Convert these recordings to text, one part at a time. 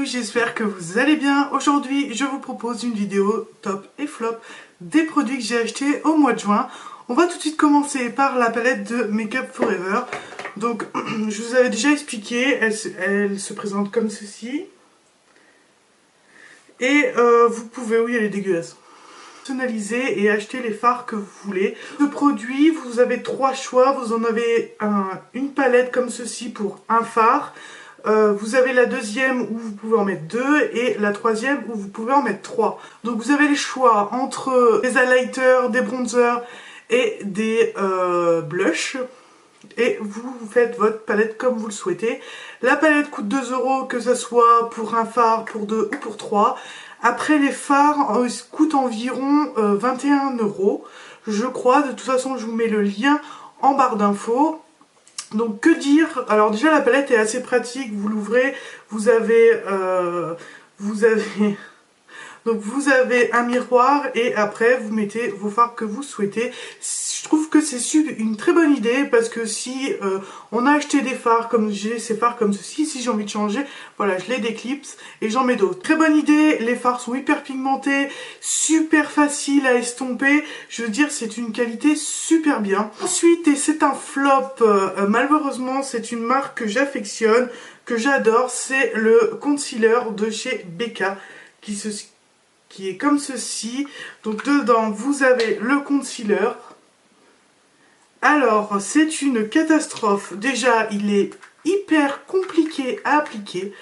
tous, j'espère que vous allez bien. Aujourd'hui, je vous propose une vidéo top et flop des produits que j'ai achetés au mois de juin. On va tout de suite commencer par la palette de Make Up For Ever. Donc, je vous avais déjà expliqué, elle se présente comme ceci. Et vous pouvez, oui, elle est dégueulasse, personnaliser et acheter les fards que vous voulez. Le produit, vous avez trois choix. Vous en avez une palette comme ceci pour un fard. Vous avez la deuxième où vous pouvez en mettre deux et la troisième où vous pouvez en mettre trois. Donc vous avez les choix entre des highlighters, des bronzers et des blushs. Et vous faites votre palette comme vous le souhaitez. La palette coûte 2 €, que ce soit pour un fard, pour deux ou pour trois. Après, les fards coûtent environ 21 €, je crois. De toute façon, je vous mets le lien en barre d'infos. Donc que dire? Alors déjà, la palette est assez pratique. Vous l'ouvrez, vous avez donc vous avez un miroir et après vous mettez vos fards que vous souhaitez. Je trouve que c'est une très bonne idée parce que si on a acheté des fards comme j'ai ces fards comme ceci, si j'ai envie de changer, voilà, je les déclipse et j'en mets d'autres. Très bonne idée, les fards sont hyper pigmentés, super faciles à estomper. Je veux dire, c'est une qualité super bien. Ensuite, et c'est un flop, malheureusement, c'est une marque que j'affectionne, que j'adore, c'est le concealer de chez Becca qui est comme ceci. Donc dedans vous avez le concealer. Alors c'est une catastrophe. Déjà il est hyper compliqué à appliquer.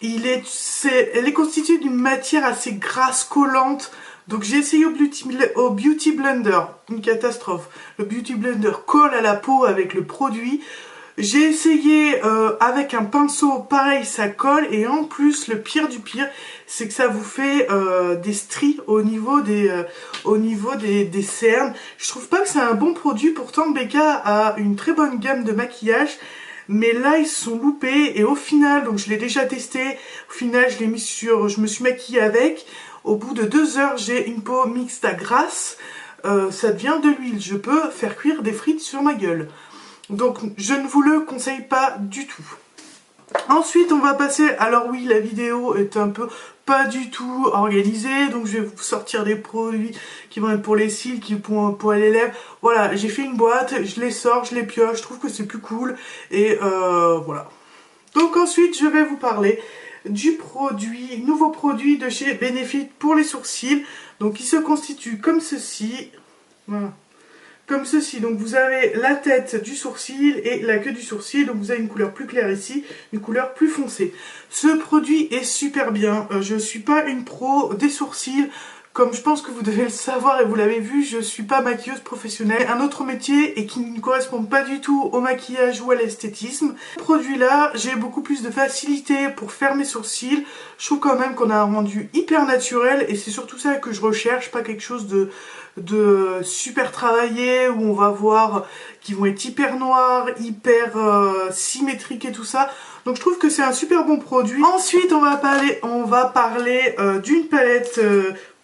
Elle est constituée d'une matière assez grasse, collante. Donc j'ai essayé au Beauty Blender, une catastrophe. Le Beauty Blender colle à la peau avec le produit. J'ai essayé avec un pinceau, pareil, ça colle. Et en plus, le pire du pire, c'est que ça vous fait des stries au niveau des cernes. Je trouve pas que c'est un bon produit. Pourtant, Becca a une très bonne gamme de maquillage. Mais là, ils se sont loupés. Et au final, donc je l'ai déjà testé. Au final, je me suis maquillée avec. Au bout de 2 heures, j'ai une peau mixte à grasse. Ça devient de l'huile. Je peux faire cuire des frites sur ma gueule. Donc je ne vous le conseille pas du tout. Ensuite on va passer, alors oui, la vidéo est un peu pas du tout organisée, donc je vais vous sortir des produits qui vont être pour les cils, qui vont pour les lèvres. Voilà, j'ai fait une boîte, je les sors, je les pioche, je trouve que c'est plus cool et voilà. Donc ensuite je vais vous parler du nouveau produit de chez Benefit pour les sourcils. Donc il se constitue comme ceci, voilà. Comme ceci, donc vous avez la tête du sourcil et la queue du sourcil, donc vous avez une couleur plus claire ici, une couleur plus foncée. Ce produit est super bien, je ne suis pas une pro des sourcils, comme je pense que vous devez le savoir et vous l'avez vu, je ne suis pas maquilleuse professionnelle. Un autre métier et qui ne correspond pas du tout au maquillage ou à l'esthétisme. Ce produit-là, j'ai beaucoup plus de facilité pour faire mes sourcils. Je trouve quand même qu'on a un rendu hyper naturel et c'est surtout ça que je recherche, pas quelque chose de super travaillé où on va voir qui vont être hyper noirs, hyper symétriques et tout ça. Donc je trouve que c'est un super bon produit. Ensuite on va parler d'une palette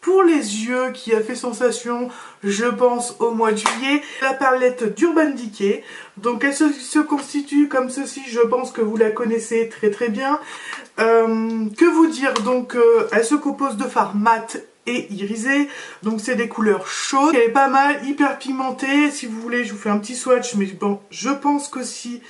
pour les yeux qui a fait sensation, je pense, au mois de juillet. La palette d'Urban Decay. Donc elle se constitue comme ceci, je pense que vous la connaissez très très bien. Que vous dire, donc elle se compose de fards mat et irisé, donc c'est des couleurs chaudes, elle est pas mal, hyper pigmentée. Si vous voulez je vous fais un petit swatch, mais bon je pense que si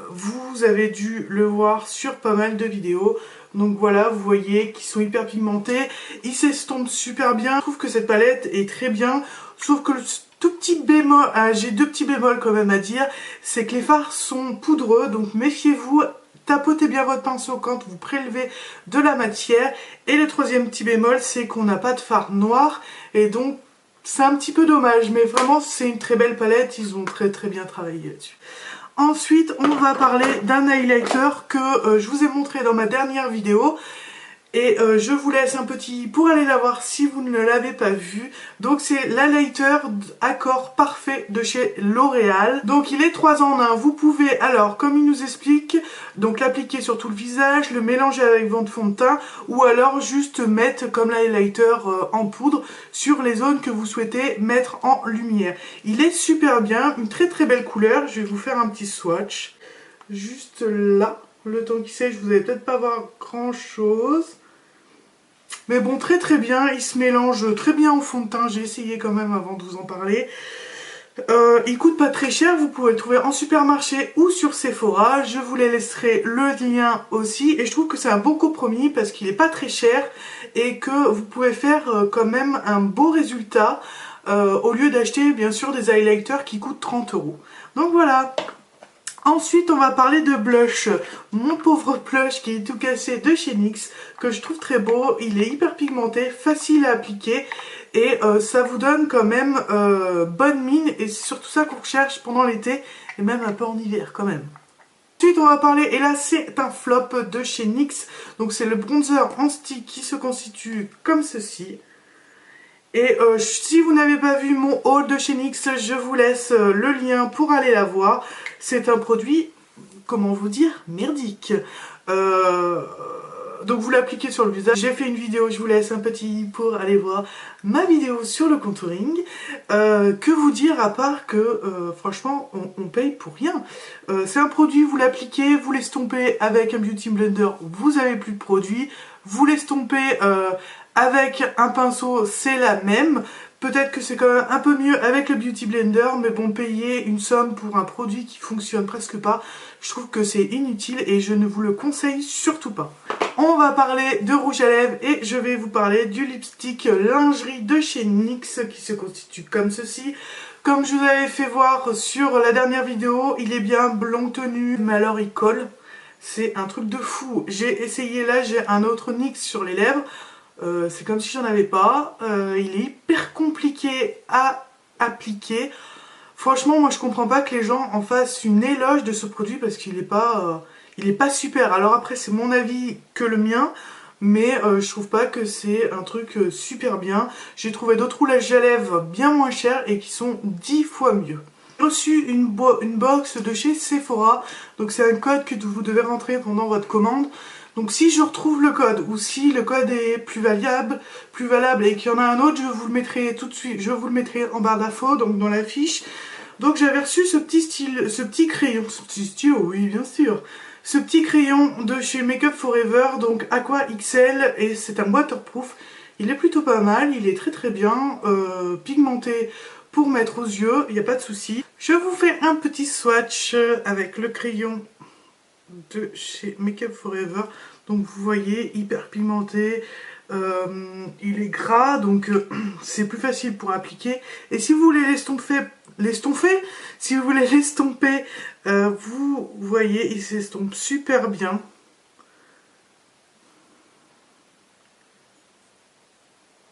vous avez dû le voir sur pas mal de vidéos. Donc voilà, vous voyez qu'ils sont hyper pigmentés, ils s'estompent super bien. Je trouve que cette palette est très bien, sauf que le tout petit bémol, j'ai deux petits bémols quand même à dire, c'est que les fards sont poudreux, donc méfiez-vous. Tapotez bien votre pinceau quand vous prélevez de la matière. Et le troisième petit bémol, c'est qu'on n'a pas de fard noir. Et donc, c'est un petit peu dommage. Mais vraiment, c'est une très belle palette. Ils ont très très bien travaillé là-dessus. Ensuite, on va parler d'un highlighter que je vous ai montré dans ma dernière vidéo. Et je vous laisse un petit pour aller la voir si vous ne l'avez pas vu. Donc c'est l'highlighter Accord Parfait de chez L'Oréal. Donc il est 3 en 1. Vous pouvez alors, comme il nous explique, donc l'appliquer sur tout le visage, le mélanger avec votre fond de teint, ou alors juste mettre comme l'highlighter en poudre sur les zones que vous souhaitez mettre en lumière. Il est super bien, une très très belle couleur. Je vais vous faire un petit swatch juste là. le temps qu'il sèche, vous allez peut-être pas voir grand chose. Mais bon, très très bien, il se mélange très bien au fond de teint, j'ai essayé quand même avant de vous en parler. Il coûte pas très cher, vous pouvez le trouver en supermarché ou sur Sephora. Je vous les laisserai le lien aussi. Et je trouve que c'est un bon compromis parce qu'il est pas très cher et que vous pouvez faire quand même un beau résultat au lieu d'acheter bien sûr des highlighters qui coûtent 30 €. Donc voilà. Ensuite, on va parler de blush. Mon pauvre blush qui est tout cassé de chez NYX, que je trouve très beau. Il est hyper pigmenté, facile à appliquer et ça vous donne quand même bonne mine. Et c'est surtout ça qu'on recherche pendant l'été et même un peu en hiver quand même. Ensuite, on va parler, et là c'est un flop de chez NYX. Donc c'est le bronzer en stick qui se constitue comme ceci. Et si vous n'avez pas vu mon haul de chez NYX, je vous laisse le lien pour aller la voir. C'est un produit, comment vous dire, merdique. Donc vous l'appliquez sur le visage. J'ai fait une vidéo, je vous laisse un petit pour aller voir ma vidéo sur le contouring. Que vous dire à part que franchement on paye pour rien. C'est un produit, vous l'appliquez, vous l'estompez avec un beauty blender, vous avez plus de produit. Vous l'estompez avec un pinceau, c'est la même. Peut-être que c'est quand même un peu mieux avec le Beauty Blender, mais bon, payer une somme pour un produit qui fonctionne presque pas, je trouve que c'est inutile et je ne vous le conseille surtout pas. On va parler de rouge à lèvres et je vais vous parler du lipstick lingerie de chez NYX qui se constitue comme ceci. Comme je vous avais fait voir sur la dernière vidéo, il est bien blanc tenu, mais alors il colle. C'est un truc de fou. J'ai essayé là, j'ai un autre NYX sur les lèvres. C'est comme si j'en avais pas. Il est hyper compliqué à appliquer. Franchement, moi je comprends pas que les gens en fassent une éloge de ce produit parce qu'il est pas super. Alors après, c'est mon avis que le mien. Mais je trouve pas que c'est un truc super bien. J'ai trouvé d'autres roulages à lèvres bien moins chers et qui sont 10 fois mieux. J'ai reçu une box de chez Sephora. Donc c'est un code que vous devez rentrer pendant votre commande. Donc si je retrouve le code ou si le code est plus valable et qu'il y en a un autre, je vous le mettrai tout de suite, je vous le mettrai en barre d'infos, donc dans la fiche. Donc j'avais reçu ce petit crayon, ce petit stylo, oui bien sûr. Ce petit crayon de chez Make Up For Ever, donc Aqua XL, et c'est un waterproof. Il est plutôt pas mal, il est très très bien, pigmenté pour mettre aux yeux, il n'y a pas de souci. Je vous fais un petit swatch avec le crayon de chez Make Up For Ever. Donc vous voyez, hyper pigmenté, il est gras, donc c'est plus facile pour appliquer. Et si vous voulez si vous voulez l'estomper, vous voyez, il s'estompe super bien.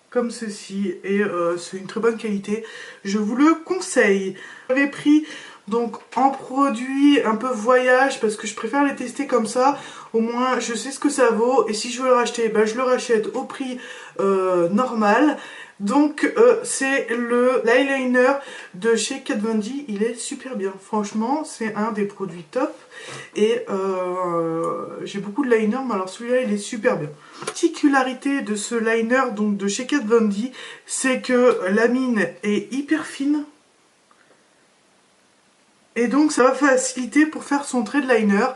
Comme ceci, et c'est une très bonne qualité, je vous le conseille. J'avais pris donc en produit un peu voyage parce que je préfère les tester comme ça, au moins je sais ce que ça vaut et si je veux le racheter, ben, je le rachète au prix normal. Donc c'est l'eyeliner de chez Kat Von D, il est super bien, franchement c'est un des produits top et j'ai beaucoup de liner mais alors celui-là il est super bien. La particularité de ce liner donc de chez Kat Von D, c'est que la mine est hyper fine et donc ça va faciliter pour faire son trait de liner.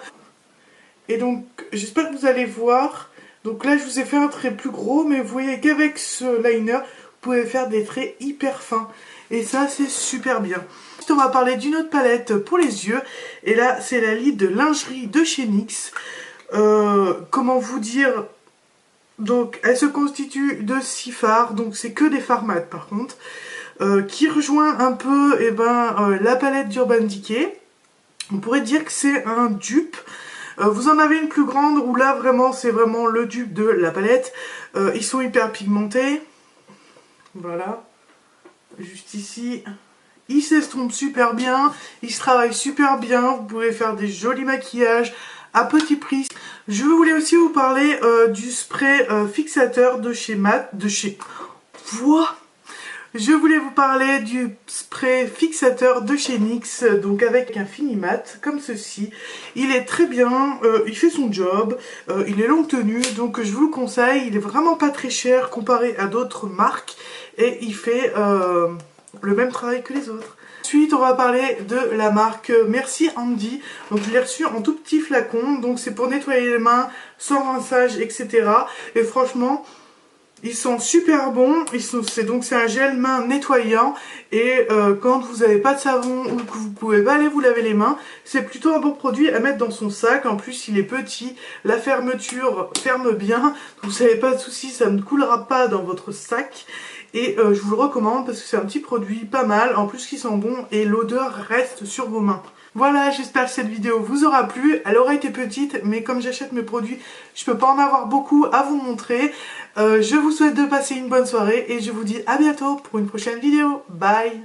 Et donc j'espère que vous allez voir, donc là je vous ai fait un trait plus gros mais vous voyez qu'avec ce liner vous pouvez faire des traits hyper fins et ça c'est super bien. Ensuite on va parler d'une autre palette pour les yeux et là c'est la ligne de lingerie de chez NYX. Comment vous dire, donc elle se constitue de 6 fards, donc c'est que des fards mat par contre, qui rejoint un peu la palette d'Urban Decay. On pourrait dire que c'est un dupe. Vous en avez une plus grande où là vraiment c'est vraiment le dupe de la palette. Ils sont hyper pigmentés. Voilà. Juste ici. Ils s'estompent super bien. Ils se travaillent super bien. Vous pouvez faire des jolis maquillages à petit prix. Je voulais aussi vous parler du spray fixateur de chez Je voulais vous parler du spray fixateur de chez NYX, donc avec un fini mat, comme ceci. Il est très bien, il fait son job, il est longue tenue, donc je vous le conseille. Il est vraiment pas très cher comparé à d'autres marques. Et il fait le même travail que les autres. Ensuite, on va parler de la marque Merci Handy. Donc je l'ai reçu en tout petit flacon, donc c'est pour nettoyer les mains sans rinçage, etc. Et franchement, ils sont super bons. C'est un gel main nettoyant et quand vous n'avez pas de savon ou que vous pouvez pas aller vous laver les mains, c'est plutôt un bon produit à mettre dans son sac. En plus, il est petit, la fermeture ferme bien, donc vous n'avez pas de soucis, ça ne coulera pas dans votre sac. Et je vous le recommande parce que c'est un petit produit pas mal, en plus qui sent bon et l'odeur reste sur vos mains. Voilà, j'espère que cette vidéo vous aura plu. Elle aura été petite, mais comme j'achète mes produits, je peux pas en avoir beaucoup à vous montrer. Je vous souhaite de passer une bonne soirée et je vous dis à bientôt pour une prochaine vidéo. Bye!